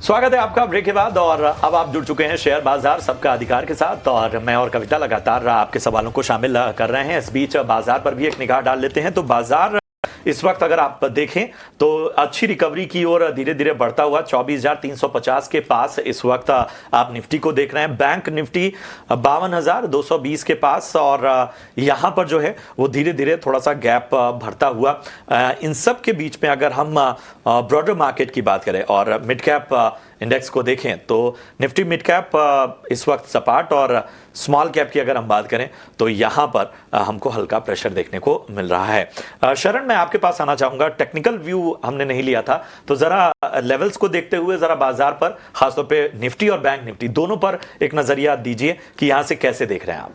स्वागत है आपका ब्रेक के बाद। और अब आप जुड़ चुके हैं शेयर बाजार सबका अधिकार के साथ, और मैं और कविता लगातार आपके सवालों को शामिल कर रहे हैं। इस बीच बाजार पर भी एक निगाह डाल लेते हैं। तो बाजार इस वक्त अगर आप देखें तो अच्छी रिकवरी की ओर धीरे धीरे बढ़ता हुआ 24,350 के पास इस वक्त आप निफ्टी को देख रहे हैं। बैंक निफ्टी 52,220 के पास, और यहां पर जो है वो धीरे धीरे थोड़ा सा गैप भरता हुआ। इन सब के बीच में अगर हम ब्रॉडर मार्केट की बात करें और मिड कैप इंडेक्स को देखें तो निफ्टी मिड कैप इस वक्त सपाट, और स्मॉल कैप की अगर हम बात करें तो यहां पर हमको हल्का प्रेशर देखने को मिल रहा है। शरण, मैं आपके पास आना चाहूंगा। टेक्निकल व्यू हमने नहीं लिया था, तो जरा लेवल्स को देखते हुए जरा बाजार पर, खासतौर पे निफ्टी और बैंक निफ्टी दोनों पर एक नजरिया दीजिए कि यहां से कैसे देख रहे हैं आप।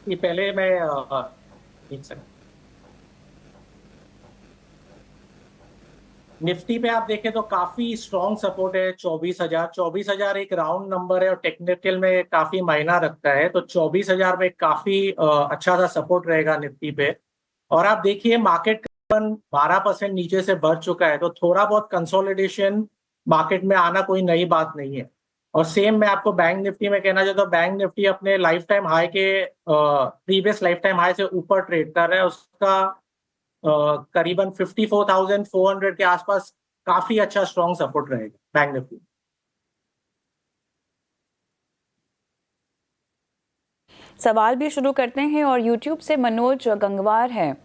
ये पहले मैं एक सेकंड, निफ्टी पे आप देखें तो काफी स्ट्रॉन्ग सपोर्ट है 24,000 एक राउंड नंबर है और टेक्निकल में काफी मायना रखता है। तो 24,000 में काफी अच्छा सा सपोर्ट रहेगा निफ्टी पे। और आप देखिए मार्केट 12% नीचे से बढ़ चुका है, तो थोड़ा बहुत कंसोलिडेशन मार्केट में आना कोई नई बात नहीं है। और सेम मैं आपको बैंक निफ्टी में कहना चाहता हूँ, बैंक निफ्टी अपने लाइफ टाइम हाई के प्रीवियस लाइफ टाइम हाई से ऊपर ट्रेड कर रहा है। उसका करीबन 54,400 के आसपास काफी अच्छा स्ट्रॉन्ग सपोर्ट रहेगा बैंक निफ्टी। सवाल भी शुरू करते हैं, और यूट्यूब से मनोज गंगवार हैं,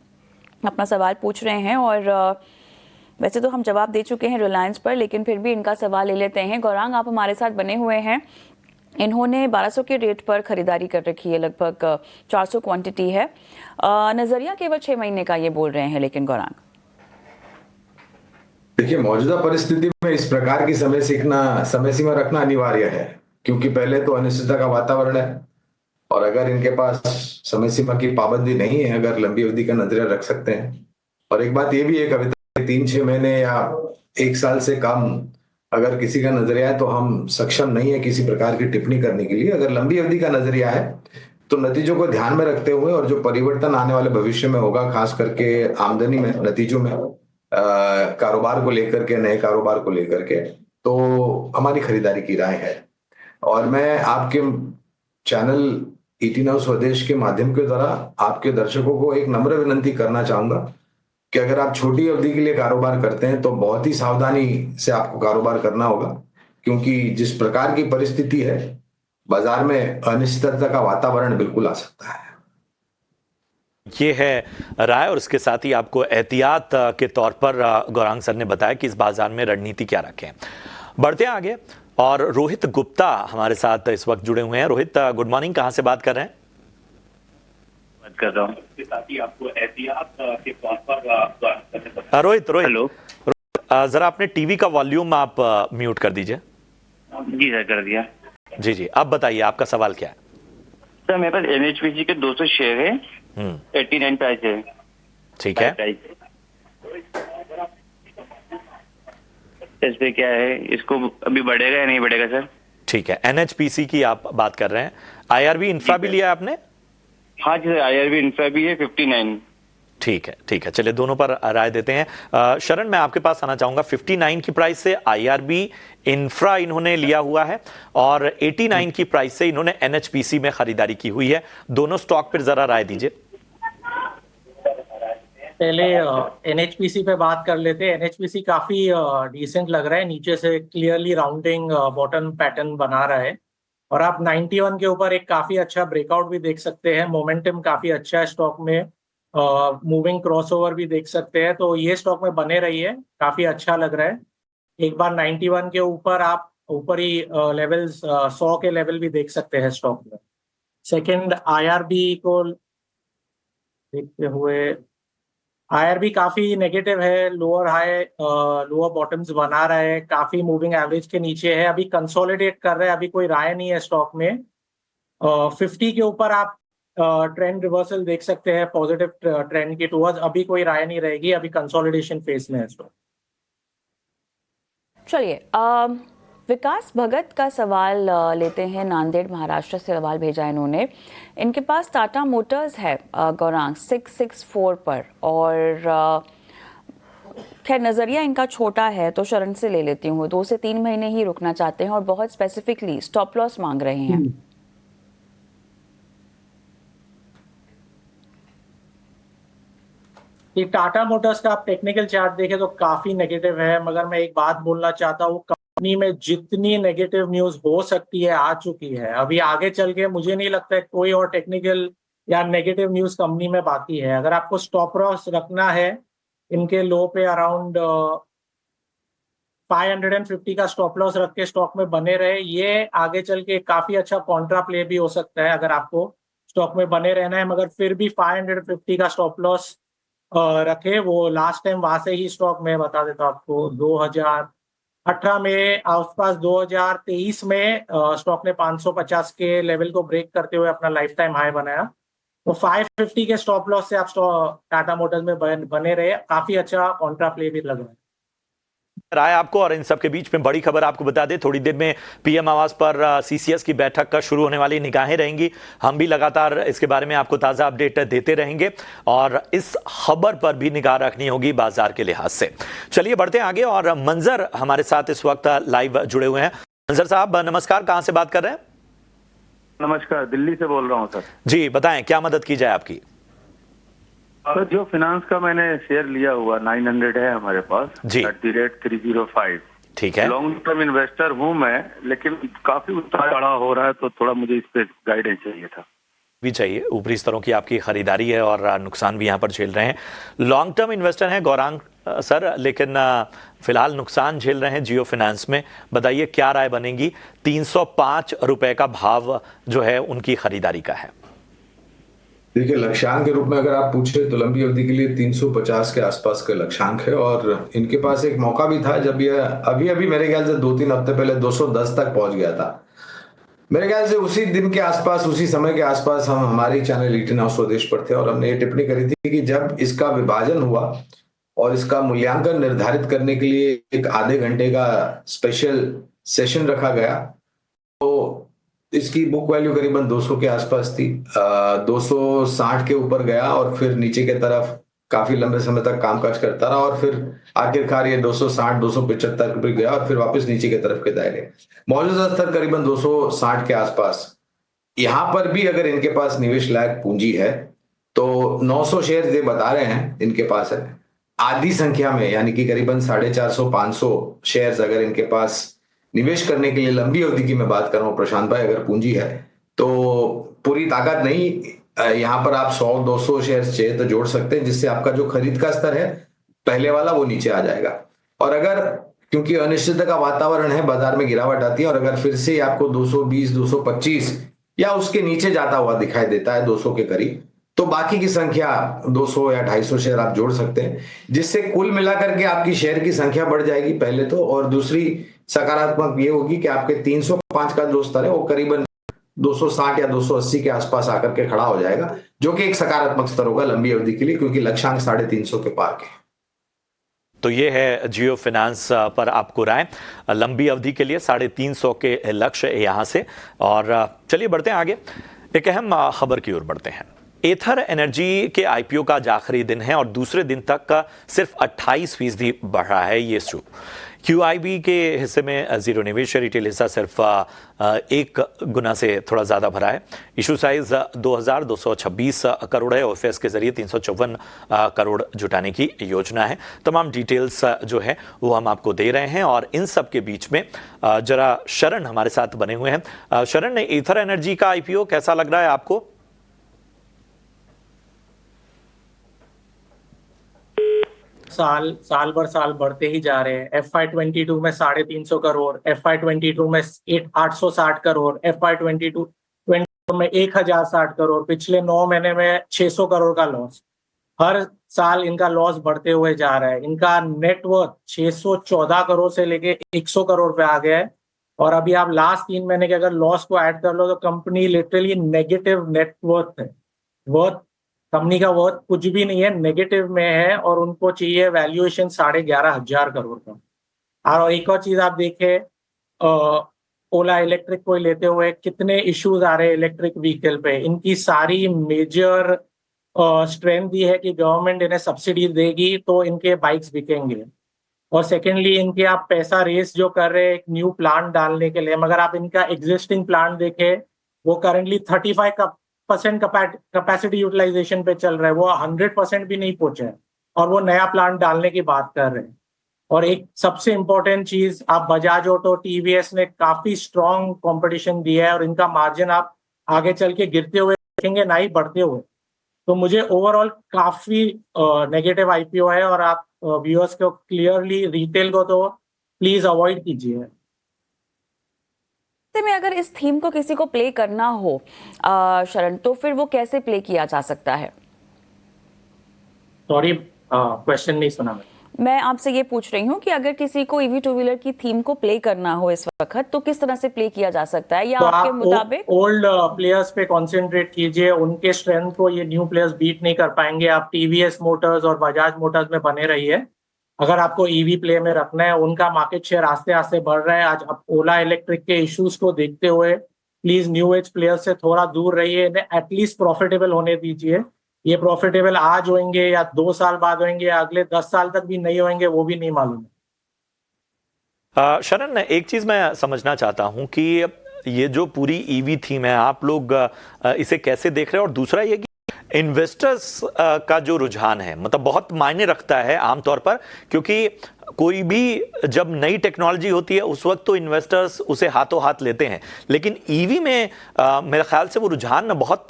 अपना सवाल पूछ रहे हैं। और वैसे तो हम जवाब दे चुके हैं रिलायंस पर, लेकिन फिर भी इनका सवाल ले लेते हैं। गौरांग, आप हमारे साथ बने हुए हैं। इन्होंने 1200 के रेट पर खरीदारी कर रखी है, लगभग 400 क्वांटिटी है। नजरिया केवल 6 महीने का ये बोल रहे हैं, लेकिन गौरांग देखिए, मौजूदा परिस्थिति में इस प्रकार की समय सीमा रखना अनिवार्य है, क्योंकि पहले तो अनिश्चितता का वातावरण है। और अगर इनके पास समय सीमा की पाबंदी नहीं है, अगर लंबी अवधि का नजरिया रख सकते हैं। और एक बात ये भी है कविता, 3-6 महीने या 1 साल से कम अगर किसी का नजरिया है तो हम सक्षम नहीं है किसी प्रकार की टिप्पणी करने के लिए। अगर लंबी अवधि का नजरिया है तो नतीजों को ध्यान में रखते हुए और जो परिवर्तन आने वाले भविष्य में होगा, खास करके आमदनी में, नतीजों में, कारोबार को लेकर के, नए कारोबार को लेकर के, तो हमारी खरीदारी की राय है। और मैं आपके चैनल 18 स्वदेश के माध्यम के द्वारा आपके दर्शकों को एक नम्र विनंती करना चाहूंगा कि अगर आप छोटी अवधि के लिए कारोबार करते हैं तो बहुत ही सावधानी से आपको कारोबार करना होगा, क्योंकि जिस प्रकार की परिस्थिति है बाजार में, अनिश्चितता का वातावरण बिल्कुल आ सकता है। ये है राय, और इसके साथ ही आपको एहतियात के तौर पर गौरांग सर ने बताया कि इस बाजार में रणनीति क्या रखें। बढ़ते हैं आगे, और रोहित गुप्ता हमारे साथ इस वक्त जुड़े हुए हैं। रोहित, गुड मॉर्निंग, कहां से बात कर रहे हैं? बात कर रहा हूं, इसके साथ ही आपको एहतियात के तौर पर रोहित, हेलो, जरा अपने टीवी का वॉल्यूम आप म्यूट कर दीजिए। जी सर, कर दिया। जी जी, अब बताइए आपका सवाल क्या है? सर, मेरे पास एनएचपीसी के 200 शेयर है, 89 प्राइस है। ठीक है, इस पे क्या है, इसको अभी बढ़ेगा या नहीं बढ़ेगा सर? ठीक है, एनएचपीसी की आप बात कर रहे हैं। आईआरबी इंफ्रा भी लिया आपने? हाँ जी सर, आईआरबी इंफ्रा भी है 59। ठीक है, ठीक है, चलिए दोनों पर राय देते हैं। शरण, मैं आपके पास आना चाहूंगा। 59 की प्राइस से आईआरबी इंफ्रा इन्होंने लिया हुआ है, और 89 की प्राइस से इन्होंने एनएचपीसी में खरीदारी की हुई है। दोनों स्टॉक पर जरा राय दीजिए। पहले एनएचपीसी पे बात कर लेते हैं। एनएचपीसी काफी डिसेंट लग रहा है, नीचे से क्लियरली राउंडिंग बॉटम पैटर्न बना रहा है। और आप 91 के ऊपर एक काफी अच्छा ब्रेकआउट भी देख सकते हैं। मोमेंटम काफी अच्छा है स्टॉक में, मूविंग क्रॉसओवर भी देख सकते हैं। तो ये स्टॉक में बने रहिए, काफी अच्छा लग रहा है। एक बार 91 के ऊपर आप ऊपरी लेवल्स 100 के लेवल भी देख सकते हैं स्टॉक में। सेकंड, आईआरबी को देखते हुए, आईआरबी काफी नेगेटिव है, लोअर हाई लोअर बॉटम्स बना रहा है, काफी मूविंग एवरेज के नीचे है, अभी कंसोलिडेट कर रहा है, अभी कोई राय नहीं है स्टॉक में। 50 के ऊपर आप ट्रेंड रिवर्सल देख सकते हैं, पॉजिटिव ट्रेंड की टुवर्ड्स। अभी कोई राय नहीं रहेगी, अभी कंसोलिडेशन फेज में है स्टॉक। चलिए, विकास भगत का सवाल लेते हैं। नांदेड़ महाराष्ट्र से सवाल भेजा इन्होंने। इनके पास टाटा मोटर्स है गौरांग 664 पर, और खैर नजरिया इनका छोटा है तो शरण से ले लेती हूँ, 2 से 3 महीने ही रुकना चाहते हैं और बहुत स्पेसिफिकली स्टॉप लॉस मांग रहे हैं। ये टाटा मोटर्स का आप टेक्निकल चार्ट देखें तो काफी नेगेटिव है, मगर मैं एक बात बोलना चाहता हूँ, कंपनी में जितनी नेगेटिव न्यूज हो सकती है आ चुकी है। अभी आगे चल के मुझे नहीं लगता है कोई और टेक्निकल या नेगेटिव न्यूज कंपनी में बाकी है। अगर आपको स्टॉप लॉस रखना है इनके लो पे अराउंड 550 का स्टॉप लॉस रख के स्टॉक में बने रहे, ये आगे चल के काफी अच्छा कॉन्ट्रा प्ले भी हो सकता है अगर आपको स्टॉक में बने रहना है। मगर फिर भी 550 का स्टॉप लॉस रखे। वो लास्ट टाइम वहां से ही स्टॉक मैं बता देता हूँ आपको, 2018 में आसपास, 2023 में स्टॉक ने 550 के लेवल को ब्रेक करते हुए अपना लाइफ टाइम हाई बनाया। तो 550 के स्टॉप लॉस से आप टाटा मोटर्स में बने रहे, काफी अच्छा कॉन्ट्रा प्ले भी लग रहा है। राय आपको। और इन सब के बीच में बड़ी खबर आपको बता दें, थोड़ी देर में पीएम आवास पर सीसीएस की बैठक का शुरू होने वाली निगाहें रहेंगी। हम भी लगातार इसके बारे में आपको ताजा अपडेट देते रहेंगे और इस खबर पर भी निगाह रखनी होगी बाजार के लिहाज से। चलिए बढ़ते हैं आगे और मंजर हमारे साथ इस वक्त लाइव जुड़े हुए हैं। मंजर साहब नमस्कार, कहां से बात कर रहे हैं? नमस्कार, दिल्ली से बोल रहा हूं सर। जी बताएं, क्या मदद की जाए आपकी? सर जो फाइनेंस का मैंने शेयर लिया हुआ 900 है हमारे पास जी। @305। ठीक है, लॉन्ग टर्म इन्वेस्टर हूं मैं, लेकिन काफी उतार चढ़ाव हो रहा है तो थोड़ा मुझे इस पे गाइडेंस चाहिए था। भी चाहिए। ऊपरी स्तरों की आपकी खरीदारी है और नुकसान भी यहाँ पर झेल रहे हैं। लॉन्ग टर्म इन्वेस्टर हैं गौरांग सर, लेकिन फिलहाल नुकसान झेल रहे हैं जियो फाइनेंस में। बताइए क्या राय बनेगी? 305 रुपए का भाव जो है उनकी खरीदारी का है। देखिए, लक्ष्यांक के रूप में अगर आप पूछे तो लंबी अवधि के लिए 350 के आसपास का लक्ष्यांक है और इनके पास एक मौका भी था जब ये अभी अभी मेरे ख्याल से 2-3 हफ्ते पहले 210 तक पहुंच गया था। मेरे ख्याल से उसी दिन के आसपास, उसी समय के आसपास हम हमारी चैनल ईटीएन हाउस स्वदेश पर थे और हमने ये टिप्पणी करी थी कि जब इसका विभाजन हुआ और इसका मूल्यांकन निर्धारित करने के लिए एक आधे घंटे का स्पेशल सेशन रखा गया तो इसकी बुक वैल्यू करीबन 200 के आसपास थी। 260 के ऊपर गया और फिर नीचे के तरफ काफी लंबे समय तक कामकाज करता रहा और फिर आखिरकार ये 260-275 पे गया और फिर वापस नीचे की तरफ के दायरे। मौजूदा स्तर करीबन 260 के आसपास। यहां पर भी अगर इनके पास निवेश लायक पूंजी है तो 900 शेयर ये बता रहे हैं इनके पास है। आधी संख्या में यानी कि करीबन 450-500 शेयर्स अगर इनके पास निवेश करने के लिए लंबी अवधि की मैं बात कर रहा हूं प्रशांत भाई, अगर पूंजी है तो पूरी ताकत नहीं, यहां पर आप 100-200 शेयर्स चाहिए तो जोड़ सकते हैं, जिससे आपका जो खरीद का स्तर है पहले वाला वो नीचे आ जाएगा। और अगर क्योंकि अनिश्चितता का वातावरण है, बाजार में गिरावट आती है और अगर फिर से आपको 220-225 या उसके नीचे जाता हुआ दिखाई देता है 200 के करीब, तो बाकी की संख्या 200 या 250 शेयर आप जोड़ सकते हैं, जिससे कुल मिलाकर के आपकी शेयर की संख्या बढ़ जाएगी पहले तो। और दूसरी सकारात्मक ये होगी कि आपके 305 का जो स्तर है वो करीबन 260 या 280 के आसपास आकर के खड़ा हो जाएगा, जो कि एक सकारात्मक स्तर होगा लंबी अवधि के लिए, क्योंकि लक्ष्यांक 350 के पार के। तो ये है जियो फाइनेंस पर आपको राय लंबी अवधि के लिए 350 के लक्ष्य यहां से। और चलिए बढ़ते हैं आगे, एक अहम खबर की ओर बढ़ते हैं। एथर एनर्जी के आईपीओ का आज आखिरी दिन है और दूसरे दिन तक का सिर्फ 28% बढ़ रहा है ये इशू। QIB के हिस्से में जीरो निवेश है, रिटेल हिस्सा सिर्फ 1 गुना से थोड़ा ज़्यादा भरा है। इशू साइज 2226 करोड़ है। OFS के जरिए 354 करोड़ जुटाने की योजना है। तमाम डिटेल्स जो है वो हम आपको दे रहे हैं और इन सब के बीच में जरा शरण हमारे साथ बने हुए हैं। शरण ने एथर एनर्जी का आईपीओ कैसा लग रहा है आपको? साल भर साल बढ़ते ही जा रहे हैं। FY22 में 350 करोड़, FY22 में 860 करोड़, FY22 में 1060 करोड़, पिछले 9 महीने में 600 करोड़ का लॉस। हर साल इनका लॉस बढ़ते हुए जा रहा है। इनका नेटवर्थ 614 करोड़ से लेके 100 करोड़ पे आ गया है और अभी आप लास्ट 3 महीने के अगर लॉस को ऐड कर लो तो कंपनी लिटरली नेगेटिव नेटवर्थ है। वर्थ कंपनी का वर्थ कुछ भी नहीं है, नेगेटिव में है और उनको चाहिए वैल्यूएशन 11,500 करोड़ का। और एक और चीज आप देखें, ओला इलेक्ट्रिक को लेते हुए कितने इश्यूज आ रहे हैं इलेक्ट्रिक व्हीकल पे। इनकी सारी मेजर स्ट्रेंथ ये है कि गवर्नमेंट इन्हें सब्सिडी देगी तो इनके बाइक्स बिकेंगे। और सेकेंडली इनके आप पैसा रेस जो कर रहे हैं एक न्यू प्लांट डालने के लिए, मगर आप इनका एग्जिस्टिंग प्लांट देखें वो करंटली 35% कैपेसिटी यूटिलाइजेशन पे चल रहा है, वो 100% भी नहीं पहुंचे हैं और वो नया प्लांट डालने की बात कर रहे हैं। और एक सबसे इम्पोर्टेंट चीज, आप बजाज ऑटो, टीवीएस ने काफी स्ट्रॉन्ग कंपटीशन दिया है और इनका मार्जिन आप आगे चल के गिरते हुए देखेंगे ना ही बढ़ते हुए। तो मुझे ओवरऑल काफी नेगेटिव आईपीओ है और आप व्यूअर्स को क्लियरली रिटेल को तो प्लीज अवॉइड कीजिए। ऐसे में अगर इस थीम को किसी को प्ले करना हो शरण, तो फिर वो कैसे प्ले किया जा सकता है? सॉरी, क्वेश्चन नहीं सुना मैं आपसे ये पूछ रही हूँ कि अगर किसी को ईवी टू व्हीलर की थीम को प्ले करना हो इस वक्त, तो किस तरह से प्ले किया जा सकता है, या तो आपके आप मुताबिक? ओल्ड प्लेयर्स पे कंसंट्रेट कीजिए, उनके स्ट्रेंथ को ये न्यू प्लेयर्स बीट नहीं कर पाएंगे। आप टीवीएस मोटर्स और बजाज मोटर्स में बने रहिए। अगर आपको ईवी प्ले में रखना है, उनका मार्केट शेयर आस्ते आस्ते बढ़ रहा है। आज आप ओला इलेक्ट्रिक के इश्यूज को देखते हुए प्लीज न्यू एज प्लेयर्स से थोड़ा दूर रहिए, इन्हें एटलीस्ट प्रॉफिटेबल होने दीजिए। ये प्रॉफिटेबल आज होंगे या 2 साल बाद होंगे या अगले 10 साल तक भी नहीं होंगे, वो भी नहीं मालूम। शरण, एक चीज मैं समझना चाहता हूं कि ये जो पूरी ईवी थीम है, आप लोग इसे कैसे देख रहे हैं? और दूसरा ये कि इन्वेस्टर्स का जो रुझान है, मतलब बहुत मायने रखता है आमतौर पर, क्योंकि कोई भी जब नई टेक्नोलॉजी होती है उस वक्त तो इन्वेस्टर्स उसे हाथों हाथ लेते हैं, लेकिन ईवी में मेरे ख्याल से वो रुझान बहुत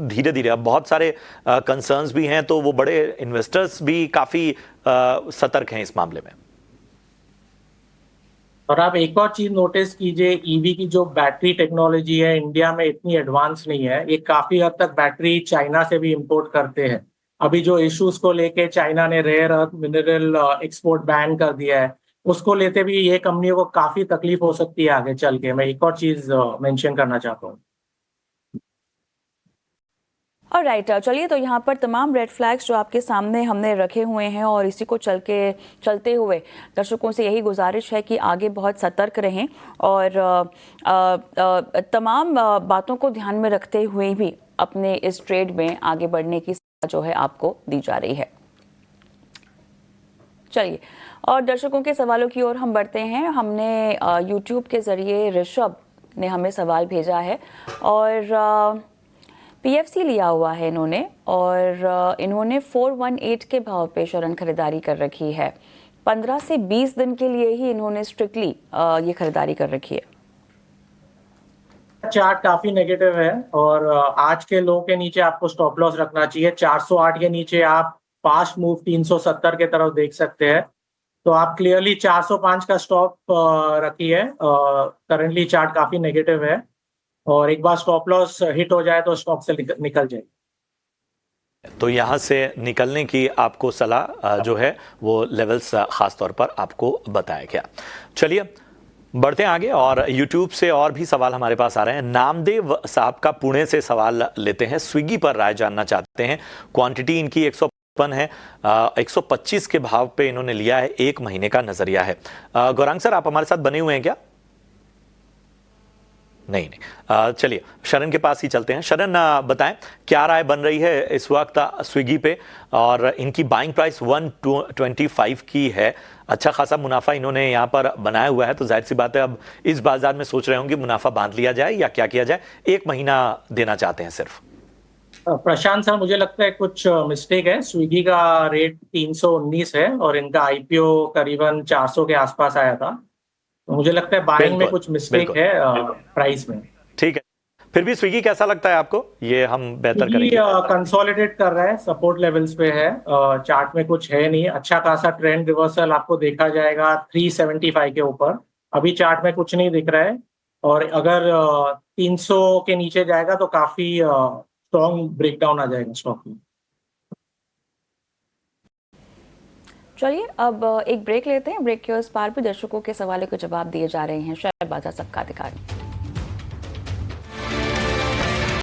धीरे धीरे, अब बहुत सारे कंसर्न्स भी हैं, तो वो बड़े इन्वेस्टर्स भी काफी सतर्क हैं इस मामले में। और आप एक और चीज नोटिस कीजिए, ईवी की जो बैटरी टेक्नोलॉजी है इंडिया में इतनी एडवांस नहीं है। ये काफी हद तक बैटरी चाइना से भी इंपोर्ट करते हैं। अभी जो इश्यूज को लेके चाइना ने rare earth mineral export ban कर दिया है, उसको लेते भी ये कंपनियों को काफी तकलीफ हो सकती है आगे चल के। मैं एक और चीज मेंशन करना चाहता हूँ। और राइट, चलिए, तो यहाँ पर तमाम रेड फ्लैग्स जो आपके सामने हमने रखे हुए हैं, और इसी को चलते हुए दर्शकों से यही गुजारिश है कि आगे बहुत सतर्क रहें और तमाम बातों को ध्यान में रखते हुए भी अपने इस ट्रेड में आगे बढ़ने की सलाह जो है आपको दी जा रही है। चलिए, और दर्शकों के सवालों की ओर हम बढ़ते हैं। हमने यूट्यूब के ज़रिए ऋषभ ने हमें सवाल भेजा है और पीएफसी लिया हुआ है इन्होंने, और इन्होंने 418 के भाव पे शरण खरीदारी कर रखी है। 15 से 20 दिन के लिए ही इन्होंने स्ट्रिक्टली ये खरीदारी कर रखी है। चार्ट काफी नेगेटिव है और आज के लो के नीचे आपको स्टॉप लॉस रखना चाहिए। 408 के नीचे आप फास्ट मूव 370 के तरफ देख सकते हैं, तो आप क्लियरली 405 का स्टॉप रखिए। करंटली चार्ट काफी नेगेटिव है और एक बार स्टॉप लॉस हिट हो जाए तो स्टॉक से निकल जाए। तो यहाँ से निकलने की आपको सलाह जो है वो लेवल्स खास तौर पर आपको बताया गया। चलिए बढ़ते हैं आगे, और YouTube से और भी सवाल हमारे पास आ रहे हैं। नामदेव साहब का पुणे से सवाल लेते हैं। स्विगी पर राय जानना चाहते हैं। क्वांटिटी इनकी 155 है, 125 के भाव पे इन्होंने लिया है। 1 महीने का नजरिया है। गौरांग सर, आप हमारे साथ बने हुए हैं क्या? नहीं। चलिए शरण के पास ही चलते हैं। शरण, बताएं क्या राय बन रही है इस वक्त स्विगी पे, और इनकी बाइंग प्राइस 125 की है। अच्छा खासा मुनाफा इन्होंने यहाँ पर बनाया हुआ है, तो जाहिर सी बात है अब इस बाजार में सोच रहे होंगे मुनाफा बांध लिया जाए या क्या किया जाए। 1 महीना देना चाहते हैं सिर्फ। प्रशांत सर, मुझे लगता है कुछ मिस्टेक है। स्विगी का रेट 319 है और इनका आईपीओ करीबन 400 के आसपास आया था, तो मुझे लगता है बाइंग में कुछ मिस्टेक है प्राइस में। ठीक है, फिर भी स्विगी कैसा लगता है आपको? ये हम बेहतर करेंगे। कंसोलिडेट कर रहा है, सपोर्ट लेवल्स पे है। चार्ट में कुछ है नहीं। अच्छा खासा ट्रेंड रिवर्सल आपको देखा जाएगा 375 के ऊपर। अभी चार्ट में कुछ नहीं दिख रहा है, और अगर 300 के नीचे जाएगा तो काफी स्ट्रॉन्ग ब्रेकडाउन आ जाएगा स्टॉक में। चलिए अब एक ब्रेक लेते हैं। ब्रेक के उस पार भी दर्शकों के सवालों के जवाब दिए जा रहे हैं। शेयर बाजार सबका अधिकार।